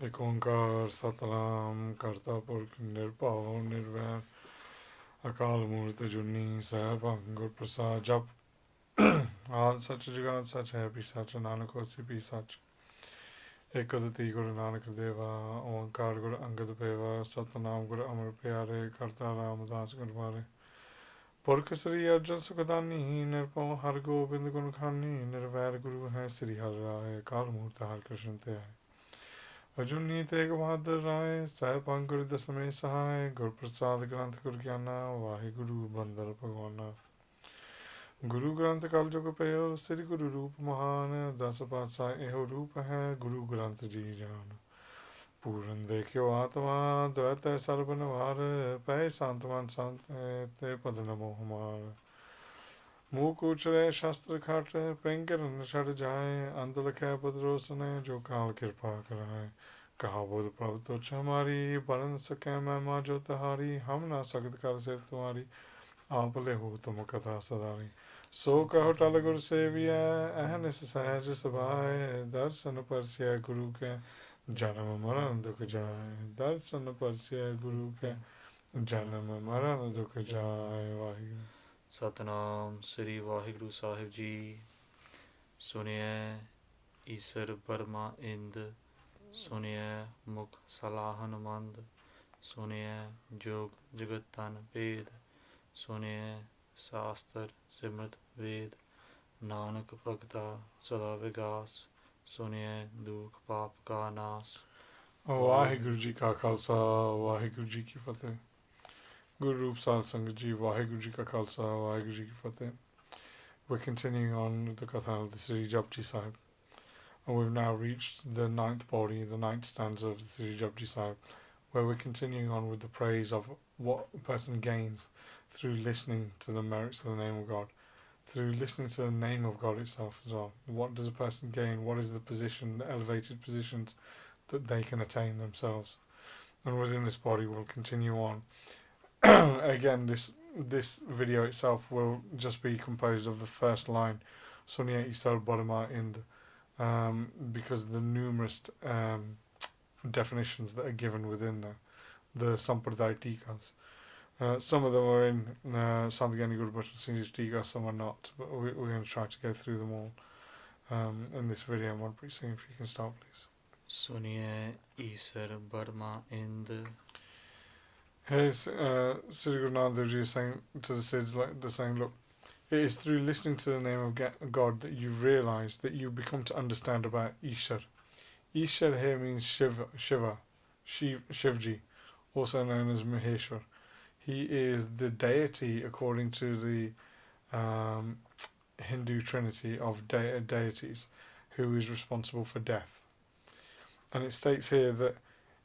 एक ओंकार सतनाम करता पुरख निरभव निर्वैर अकाल मूर्त जुनी सहब गुर प्रसाद जप आद सच जुगाद सच है भी सच नानक होसी भी सच एक अद्वितीय गुरु नानक देवा ओंकार गुरु अंगद पेवा सतनाम गुरु अमर प्यारे करता रामदास गुरबारे पुरख श्री अर्जन सुखदानी निरपव हर गोबिंद गुण खानी निर्वैर गुरु है श्री हर राय काल मूर्त हर कृष्ण ते आए अजुनी तेग बहादुर राय साहेब गुरु दसवें सहाय गुरु प्रसाद ग्रंथ गुरु ज्ञाना वाहे गुरु बंदर भगवाना गुरु ग्रंथ कल जुग पयो श्री गुरु रूप महान दस पातशाह एहो रूप है गुरु ग्रंथ जी जान पूरन देखियो आत्मा द्वैत सर्वन वार पै शांतमान संत ते पद नमो हमार मूक उचरे शास्त्र खाट पेंकर छड़ जाए अंत लखै बदरोसन जो काल कृपा कराए कहा बोध प्रभु तुझ हमारी बरन सके मैं जो तहारी हम ना सकत कर से तुम्हारी आप ले हो तुम कथा सदारी सो कहो टल गुर सेविया अहनिस सहज सभाए दर्शन परसिया गुरु के जन्म मरण दुख जाए दर्शन परसिया गुरु के जन्म मरण दुख जाए वाहिगुरु सतनाम श्री वाहिगुरु साहिब जी सुनिए ईसर बर्मा इंद सुनिए मुख सलाहन मंद सुनिए जोग जगत तन भेद सुनिए शास्त्र सिमृत वेद नानक भगता सदा विगास सुनिए दुख पाप का नाश वाहिगुरु जी का खालसा वाहिगुरु जी की फतेह Guru Rup Sal Sangat Ji, Vaheguru Ji Ka Khalsa, Vaheguru Ji Ki Fateh. We're continuing on with the Katha of the Sri Japji Sahib. And we've now reached the 9th Pauri, the 9th stanza of the Sri Japji Sahib, where we're continuing on with the praise of what a person gains through listening to the merits of the name of God, through listening to the name of God itself as well. What does a person gain? What is the position, the elevated positions that they can attain themselves? And within this body, we'll continue on. Again, this video itself will just be composed of the first line, Sunnai Ishar Barma Ind, because of the numerous definitions that are given within the Sampardaic tikas. Some of them are in Sandhgani Gurbachan tika, some are not, but we're going to try to go through them all in this video. Kamalpreet Singh, if you can start, please. Sunnai Ishar Barma Ind. Hey, Sri Guru Nanak Dev Ji is saying to the Siddhs, like they're saying, look, it is through listening to the name of God that you realize, that you become to understand about Ishar. Ishar here means Shiva, Shivji, also known as Maheshwar. He is the deity according to the Hindu trinity of deities, who is responsible for death. And it states here that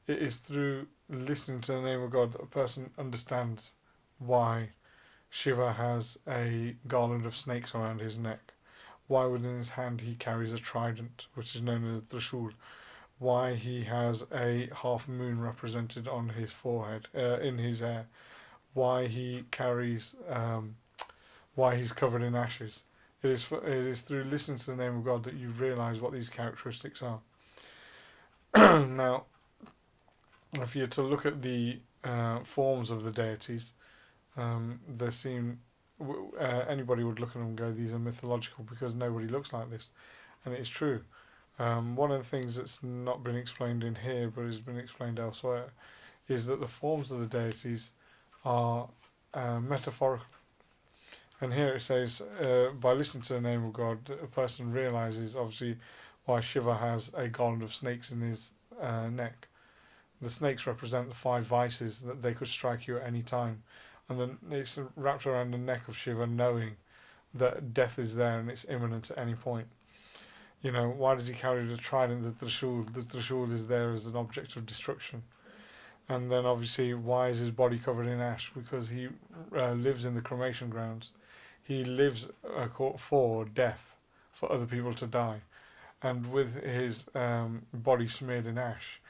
it is through listening to the name of God that a person understands why Shiva has a garland of snakes around his neck, why within his hand he carries a trident, which is known as the Trishul, why he has a half moon represented on his forehead, in his hair, why he carries, why he's covered in ashes. It is through listening to the name of God that you realise what these characteristics are. Now, if you're to look at the forms of the deities, they seem, anybody would look at them and go, these are mythological because nobody looks like this. And it is true. One of the things that's not been explained in here but has been explained elsewhere is that the forms of the deities are metaphorical. And here it says, by listening to the name of God, a person realizes obviously why Shiva has a garland of snakes in his neck. The snakes represent the 5 vices that they could strike you at any time. And then it's wrapped around the neck of Shiva, knowing that death is there and it's imminent at any point. You know, why does he carry the trident, the Trishul? The Trishul is there as an object of destruction. And then obviously, why is his body covered in ash? Because he lives in the cremation grounds. He lives for death, for other people to die. And with his body smeared in ash,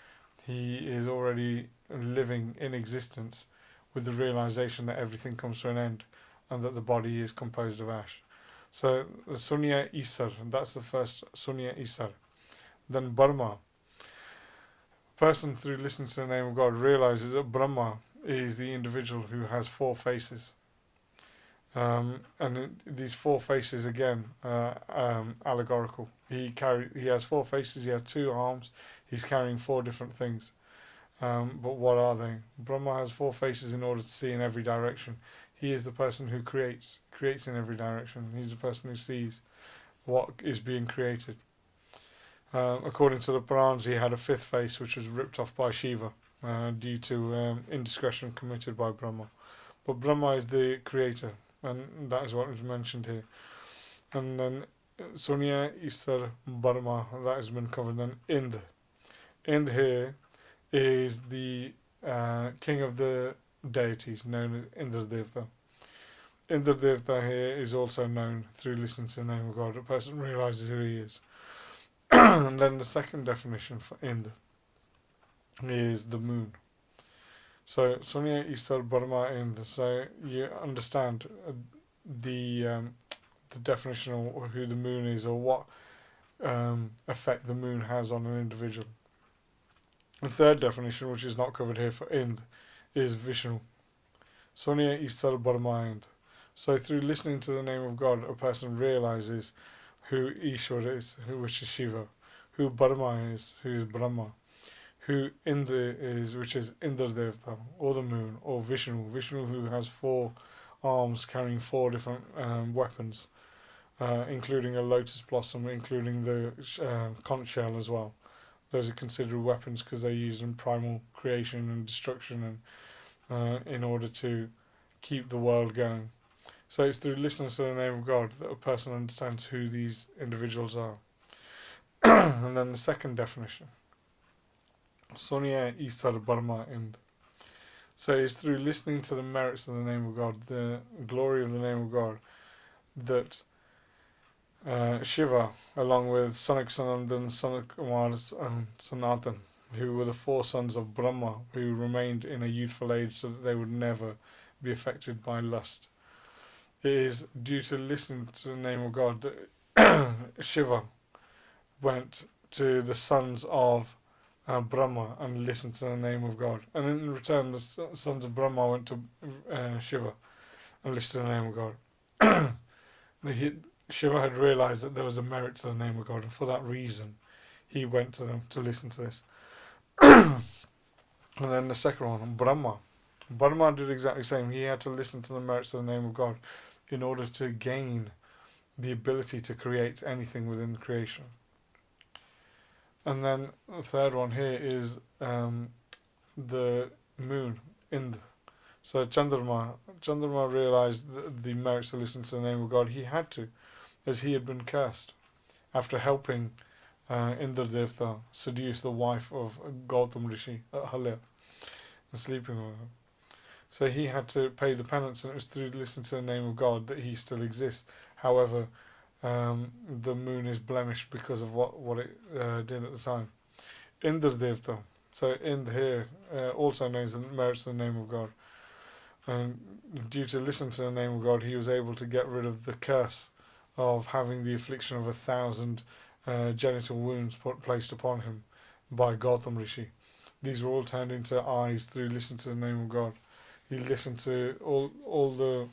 he is already living in existence with the realization that everything comes to an end and that the body is composed of ash. So the Sunnai Ishar, that's the first Sunnai Ishar. Then Barma. person, through listening to the name of God, realizes that Brahma is the individual who has four faces. These four faces again are allegorical. He has four faces. He has two arms. He's carrying four different things. But what are they? Brahma has four faces in order to see in every direction. He is the person who creates in every direction. He's the person who sees what is being created. According to the Purans, he had a fifth face, which was ripped off by Shiva due to indiscretion committed by Brahma. But Brahma is the creator, and that is what was mentioned here. And then Sunnai Ishar Barma, that has been covered. Then Ind. Ind here is the king of the deities, known as Indra Devta. Indra Devta here is also known through listening to the name of God. A person realizes who he is. And then the second definition for Ind is the moon. So Sunnai Ishar Barma Ind. So you understand the definition of who the moon is, or what effect the moon has on an individual. The third definition, which is not covered here for Ind, is Vishnu. Sunnai Ishar Barma Ind. So through listening to the name of God, a person realizes who Ishwar is, which is Shiva, who Barma is, who is Brahma, who Indra is, which is Indra Devta, or the moon, or Vishnu, who has four arms carrying four different weapons, including a lotus blossom, including the conch shell as well. Those are considered weapons because they're used in primal creation and destruction, and in order to keep the world going. So it's through listening to the name of God that a person understands who these individuals are. And then the second definition, Sunnai Ishar Barma Ind. So it's through listening to the merits of the name of God, the glory of the name of God, that Shiva, along with Sanak Sanandan, Sanak and Sanatan, who were the four sons of Brahma, who remained in a youthful age so that they would never be affected by lust. It is due to listening to the name of God that Shiva went to the sons of Brahma and listened to the name of God. And in return, the sons of Brahma went to Shiva and listened to the name of God. Shiva had realized that there was a merit to the name of God, and for that reason, he went to them to listen to this. And then the second one, Brahma. Brahma did exactly the same. He had to listen to the merits of the name of God in order to gain the ability to create anything within creation. And then the third one here is the moon, Ind. So Chandrama realized the merits to listen to the name of God. He had to, as he had been cursed after helping Indra Devta seduce the wife of Gautam Rishi, Ahalya, and sleeping with her. So he had to pay the penance, and it was through listening to the name of God that he still exists. However, the moon is blemished because of what it did at the time. Indra Devta. So Ind here also knows the merits of the name of God. And due to listening to the name of God, he was able to get rid of the curse of having the affliction of 1,000 genital wounds placed upon him by Gautam Rishi. These were all turned into eyes through listening to the name of God. He listened to all the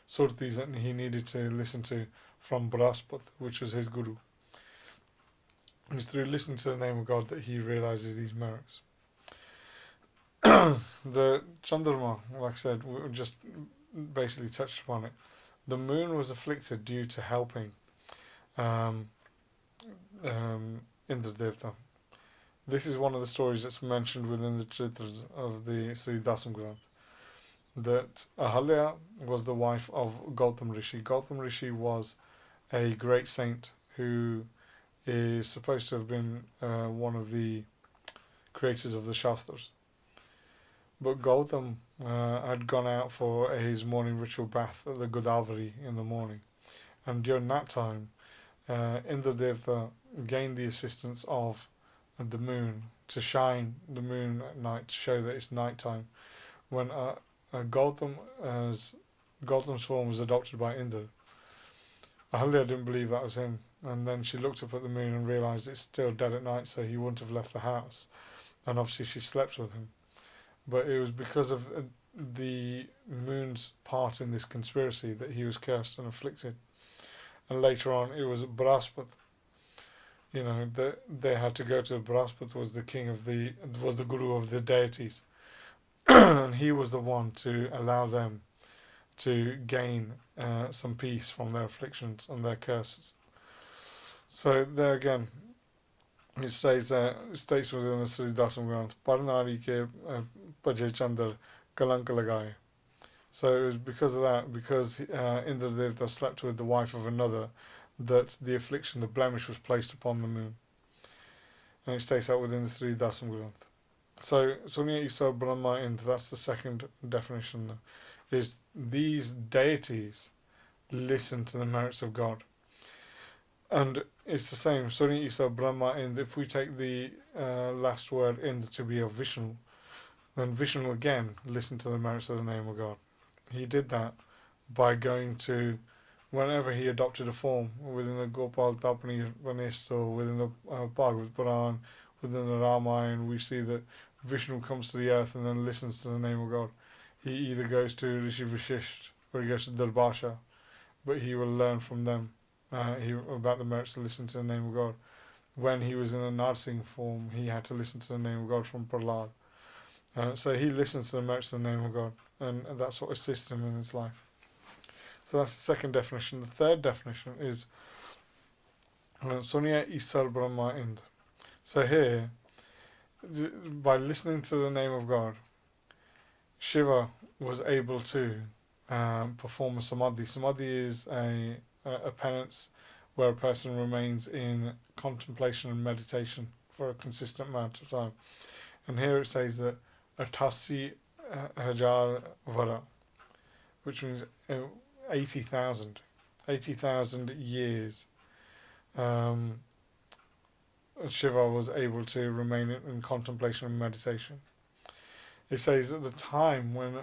surtis that he needed to listen to from Brahspat, which was his guru. It's through listening to the name of God that he realizes these merits. The Chandrama, like I said, we just basically touched upon it. The moon was afflicted due to helping Indra Devta. This is one of the stories that's mentioned within the Chitras of the Sri Dasam Granth, that Ahalya was the wife of Gautam Rishi. Gautam Rishi was a great saint who is supposed to have been one of the creators of the Shastras. But Gautam had gone out for his morning ritual bath at the Godavari in the morning. And during that time, Indra Devta gained the assistance of the moon to shine the moon at night to show that it's night time. When Gautam's form was adopted by Indra, Ahalya didn't believe that was him. And then she looked up at the moon and realised it's still dead at night, so he wouldn't have left the house. And obviously she slept with him. But it was because of the moon's part in this conspiracy that he was cursed and afflicted. And later on, it was Brahspat. They had to go to Brahspat, was the guru of the deities, and he was the one to allow them to gain some peace from their afflictions and their curses. So there again, it states within the Sri Dasam Granth, Parnari ke paje chandar kalank lagaye. So it was because of that, because Indradevta slept with the wife of another, that the affliction, the blemish, was placed upon the moon. And it states out within the Sri Dasam Granth. So Sunnai Ishar Barma Ind, that's the second definition, is these deities listen to the merits of God. And it's the same, Sunnai Ishar Barma Ind, if we take the last word Ind to be of Vishnu, then Vishnu again listened to the merits of the name of God. He did that by going to, whenever he adopted a form, within the Gopal Tapani Vanesto, within the Bhagavad Puran, within the Ramayana, we see that Vishnu comes to the earth and then listens to the name of God. He either goes to Rishi Vishisht or he goes to Darbasha, but he will learn from them about the merits to listen to the name of God. When he was in a Narsing form, he had to listen to the name of God from Prahlad. So he listens to the merits of the name of God, and that's what assists him in his life. So that's the second definition. The third definition is Sunnai Ishar Barma Ind. So here, by listening to the name of God, Shiva was able to perform a samadhi. Samadhi is a penance where a person remains in contemplation and meditation for a consistent amount of time. And here it says that Atasi Hajar Vara, which means 80,000 years, Shiva was able to remain in contemplation and meditation. It says at the time when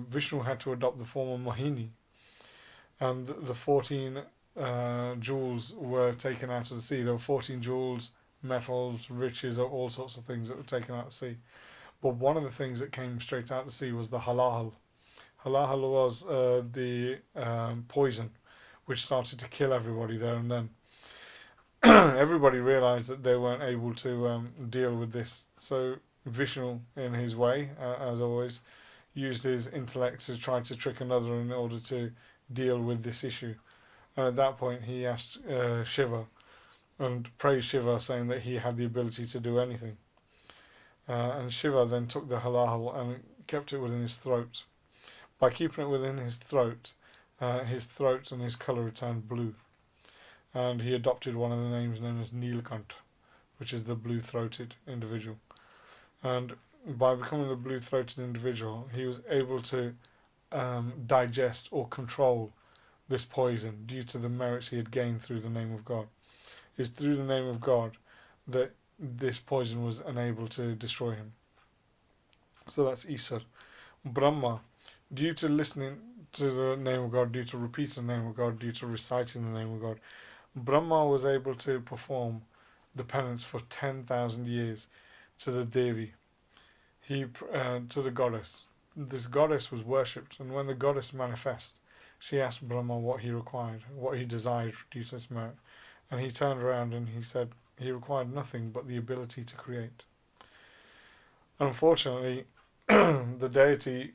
Vishnu had to adopt the form of Mohini, and the 14 jewels were taken out of the sea. There were 14 jewels, metals, riches, all sorts of things that were taken out of the sea. But one of the things that came straight out of the sea was the halal. Halal was the poison, which started to kill everybody there and then. Everybody realised that they weren't able to deal with this. So Vishnu, in his way, as always, used his intellect to try to trick another in order to deal with this issue. And at that point, he asked Shiva and praised Shiva, saying that he had the ability to do anything. And Shiva then took the halal and kept it within his throat. By keeping it within his throat and his colour turned blue. And he adopted one of the names known as Nilkant, which is the blue-throated individual. And by becoming the blue-throated individual, he was able to digest or control this poison due to the merits he had gained through the name of God. It's through the name of God that this poison was unable to destroy him. So that's Isar. Brahma, due to listening to the name of God, due to repeating the name of God, due to reciting the name of God, Brahma was able to perform the penance for 10,000 years to the Devi, to the goddess. This goddess was worshipped, and when the goddess manifested, she asked Brahma what he required, what he desired due to this merit. And he turned around and he said he required nothing but the ability to create. Unfortunately, the deity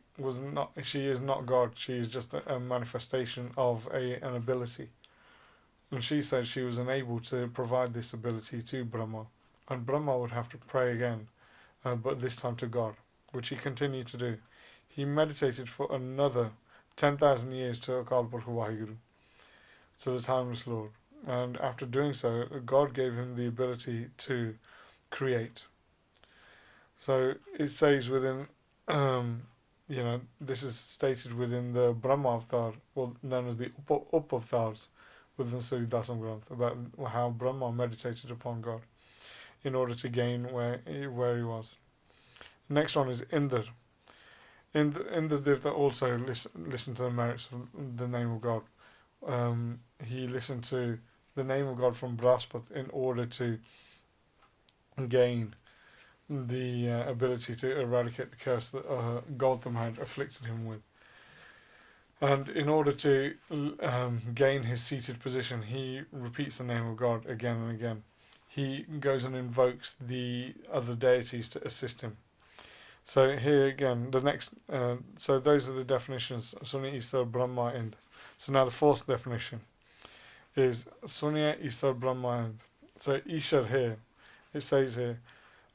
she is not God, she is just a manifestation of an ability. And she said she was unable to provide this ability to Brahma. And Brahma would have to pray again, but this time to God, which he continued to do. He meditated for another 10,000 years to Akal Purkh Vaheguru, to the Timeless Lord. And after doing so, God gave him the ability to create. So it says within, this is stated within the Brahma Avatar, known as the Up-Avatars, within Sri Dasam Granth, about how Brahma meditated upon God in order to gain where he was. Next one is Indra. Indra also listened to the merits of the name of God. He listened to the name of God from Brahspat in order to gain the ability to eradicate the curse that Gautam had afflicted him with. And in order to gain his seated position, he repeats the name of God again and again. He goes and invokes the other deities to assist him. So here again, the next. So those are the definitions. Sunnai Ishar Barma Ind. So now the fourth definition is Sunnai Ishar Barma Ind. So Ishar here, it says here,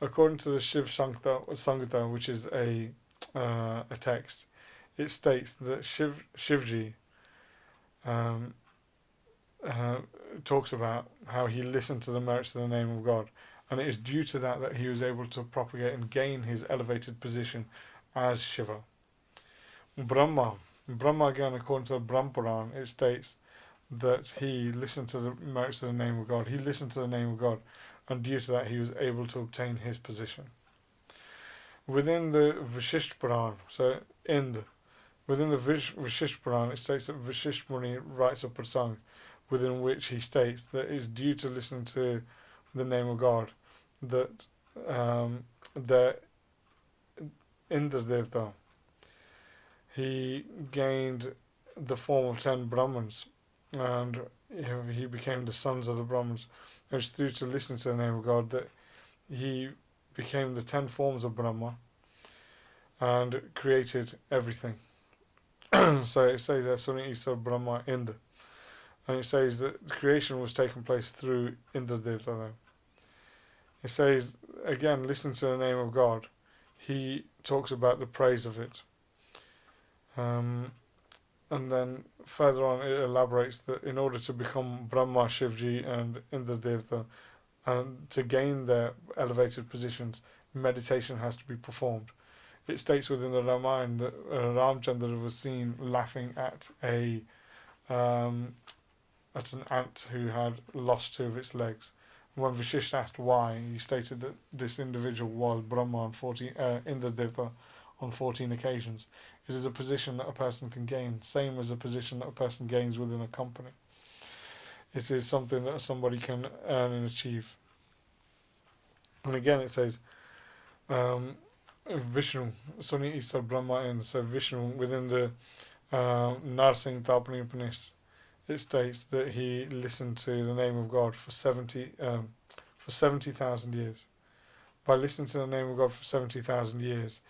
according to the Shiv Sangita, which is a text, it states that Shivji talks about how he listened to the merits of the name of God, and it is due to that he was able to propagate and gain his elevated position as Shiva. Brahma again, according to the Brahm Puran, it states that he listened to the merits of the name of God. He listened to the name of God, and due to that he was able to obtain his position. Within the Vishisht Puran, within the Vishisht Puran, it states that Vishisht Muni writes a prasang within which he states that it is due to listen to the name of God that Indra Devta, he gained the form of 10 Brahmins, and he became the sons of the Brahmins. It was through to listen to the name of God that he became the 10 forms of Brahma and created everything. So it says that Sunnai Ishar Barma Ind, and it says that creation was taking place through Indra Devta. It says again, listen to the name of God. He talks about the praise of it, and then further on it elaborates that in order to become Brahma, Shivji, and Indra Devta, and to gain their elevated positions, meditation has to be performed. It states within the Ramayana that Ramchandra was seen laughing at an ant who had lost 2 of its legs. When Vishishta asked why, he stated that this individual was Brahma on Indra Devta on 14 occasions. It is a position that a person can gain, same as a position that a person gains within a company. It is something that somebody can earn and achieve. And again it says, Vishnu, Sunnai Ishar Barma Ind, so Vishnu within the Narsingh Tapani Upanishad, it states that he listened to the name of God for 70,000 years. By listening to the name of God for 70,000 years,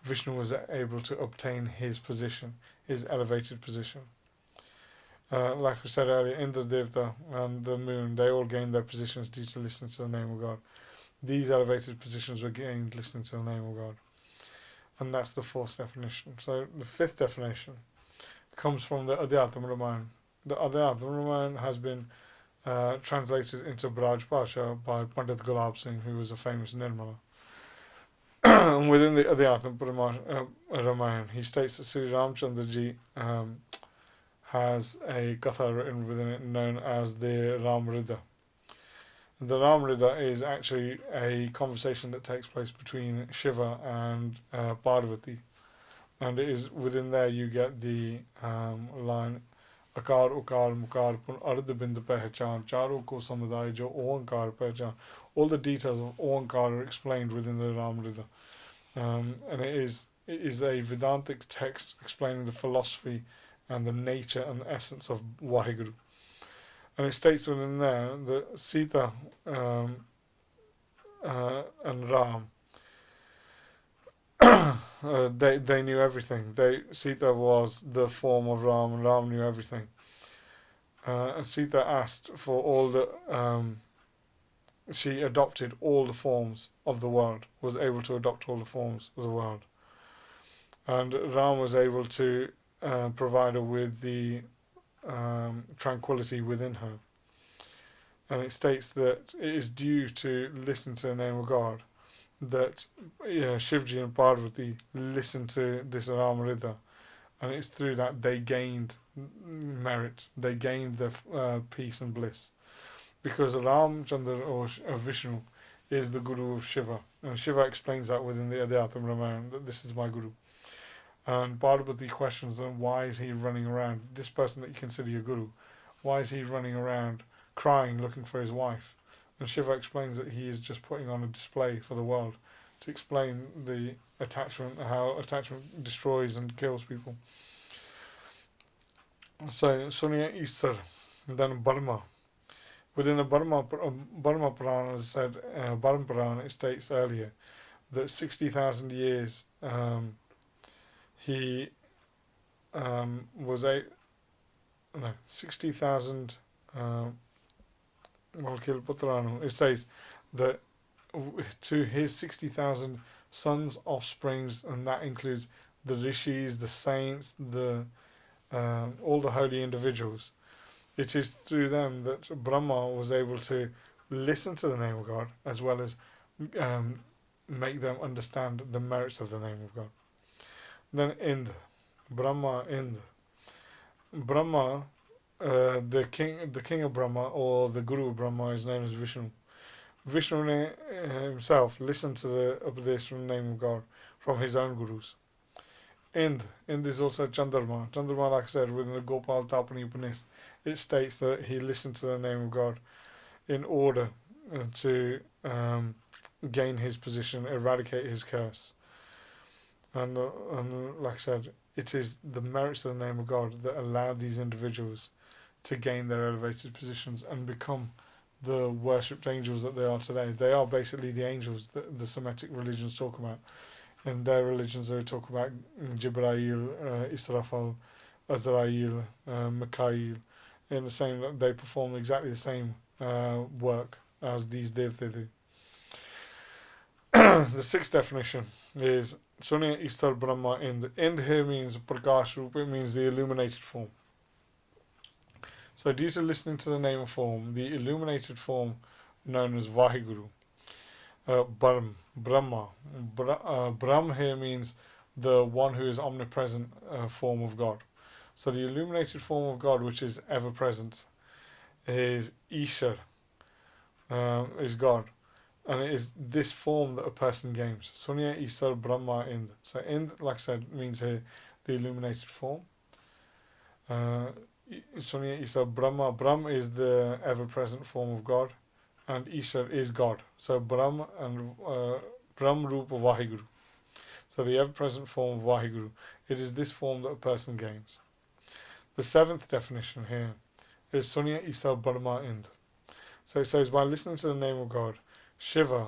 Vishnu was able to obtain his position, his elevated position. Like I said earlier, Indra Devta and the moon, they all gained their positions due to listening to the name of God. These elevated positions were gained listening to the name of God. And that's the fourth definition. So the fifth definition comes from the Adhyatma Ramayana. The Adhyatma Ramayana has been translated into Braj Pasha by Pandit Gulab Singh, who was a famous Nirmala. And within the Adhyatma Ramayana, he states that Sri Ramchandra ji has a Katha written within it known as the Ramrida. The Ramrida is actually a conversation that takes place between Shiva and Parvati, and it is within there you get the line Akar, Ukar, Mukar, Pun Ard Bind Pehchan, Charo Ko Samuday Jo Oankar Pehchan. All the details of Oankar are explained within the Ramrida, and it is a Vedantic text explaining the philosophy and the nature and the essence of Waheguru. And it states within there that Sita and Ram, they knew everything. Sita was the form of Ram, and Ram knew everything. And Sita asked for all the. She adopted all the forms of the world. Was able to adopt all the forms of the world. And Ram was able to provide her with the tranquility within her. And it states that it is due to listen to the name of God that Shivji and Parvati listened to this Ramrida, and it's through that they gained merit, they gained their peace and bliss, because Ramchandra or Vishnu is the Guru of Shiva, and Shiva explains that within the Adhyatma Ramayana that this is my Guru. And Parvati questions them, why is he running around? This person that you consider your Guru, why is he running around crying, looking for his wife. And Shiva explains that he is just putting on a display for the world to explain the attachment, how attachment destroys and kills people. So, Sunnai Ishar, then Barma. Within the Barma Purana, as I said, Barma Purana, it states earlier that 60,000 years he was 60,000 Malkil Putranu. It says that to his 60,000 sons, offsprings, and that includes the rishis, the saints, the all the holy individuals. It is through them that Brahma was able to listen to the name of God as well as make them understand the merits of the name of God. Then Ind, Brahma Ind. Brahma, the king of Brahma, or the Guru of Brahma, his name is Vishnu. Vishnu himself listened to the Upadesh from the name of God from his own gurus. Ind is also Chandrama. Chandrama, like I said, within the Gopal Tapani Upanishad, it states that he listened to the name of God in order to gain his position, eradicate his curse. And like I said, it is the merits of the name of God that allowed these individuals to gain their elevated positions and become the worshipped angels that they are today. They are basically the angels that the Semitic religions talk about. In their religions, they talk about Jibrail, Israfil, Azrael, Mikhail, in the same that they perform exactly the same work as these devtas do. The sixth definition is Sunnai Ishar Barma Ind. Ind here means Prakash Rup, it means the illuminated form. So due to listening to the name of form, the illuminated form known as Vaheguru, Brahma. Brahm here means the one who is omnipresent form of God. So the illuminated form of God, which is ever present, is Ishar, is God. And it is this form that a person gains. Sunnai Ishar Barma Ind. So Ind, like I said, means here the illuminated form. Sunnai Ishar Brahma. Brahm is the ever present form of God. And Ishar is God. So Brahm and Brahm Rupa Vaheguru. So the ever-present form of Vaheguru. It is this form that a person gains. The seventh definition here is Sunnai Ishar Barma Ind. So it says, by listening to the name of God, Shiva,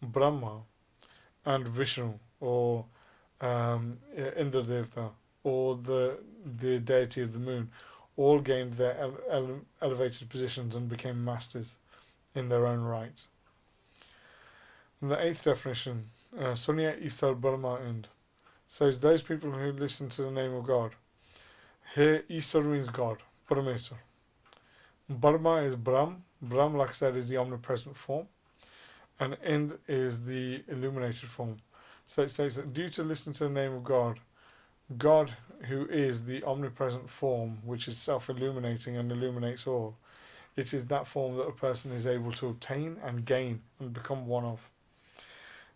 Brahma, and Vishnu, or Indra Devta, or the deity of the moon, all gained their elevated positions and became masters in their own right. And the eighth definition, Sunnai Ishar Barma Ind, says those people who listen to the name of God. Here, Ishar means God, Parameswar. Barma is Brahm. Brahm, like I said, is the omnipresent form. And Ind is the illuminated form. So it says that due to listening to the name of God, God, who is the omnipresent form, which is self-illuminating and illuminates all, it is that form that a person is able to obtain and gain and become one of.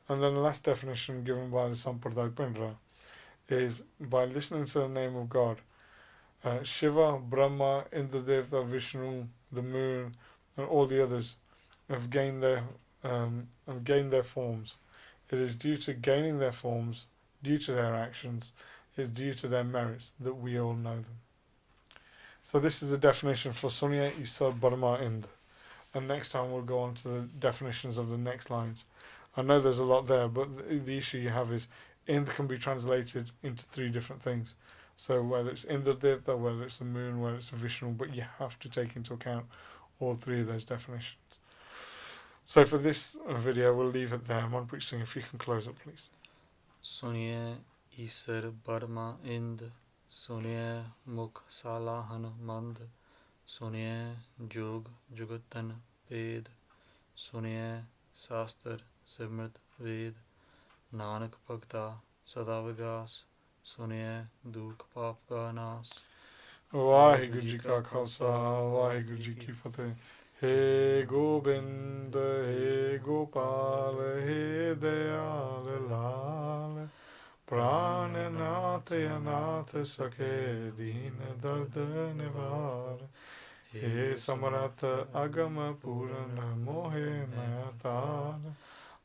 And then the last definition given by the Sampardaic is by listening to the name of God, Shiva, Brahma, Indra Devta, Vishnu, the moon, and all the others have gained their forms. It is due to gaining their forms, due to their actions, it is due to their merits that we all know them. So this is the definition for Sunnai Ishar Barma Ind. And next time we'll go on to the definitions of the next lines. I know there's a lot there, but the issue you have is Ind can be translated into three different things. So whether it's Indra Devta, whether it's the moon, whether it's Vishnu, but you have to take into account all three of those definitions. So for this video, we'll leave it there. Kamalpreet Singh, if you can close it, please. Sunnai Ishar Barma Ind. Sunnai Mukh Salahan Mand. Sunnai Jog Jugatan Ved. Sunnai Sastar Simrit Ved. Nanak Bhakta Sada Vigas. Sunnai Dukh Paap Ka Naas. Vaheguru Ji Ka Khalsa, Vaheguru Ji Ki Fateh. He Gobind, He Gopal, He Dayal Lal. Prananath Anath Sakhe Deen Dard Nivar. हे समरथ अगम पूरन मोहे मैं तार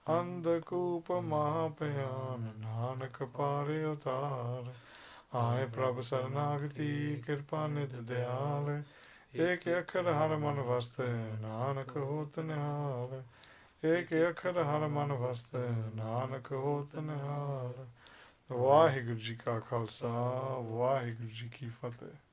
अंधकूप महाभयान नानक पारे उतार आए प्रभ शरणागति कृपा निध दयाल एक अखर हर मन वस्त नानक होत निहाल एक अखर हर मन वस्त नानक होत निहाल। ਵਾਹਿਗੁਰੂ ਜੀ ਕਾ ਖਾਲਸਾ ਵਾਹਿਗੁਰੂ ਜੀ ਕੀ ਫਤਿਹ।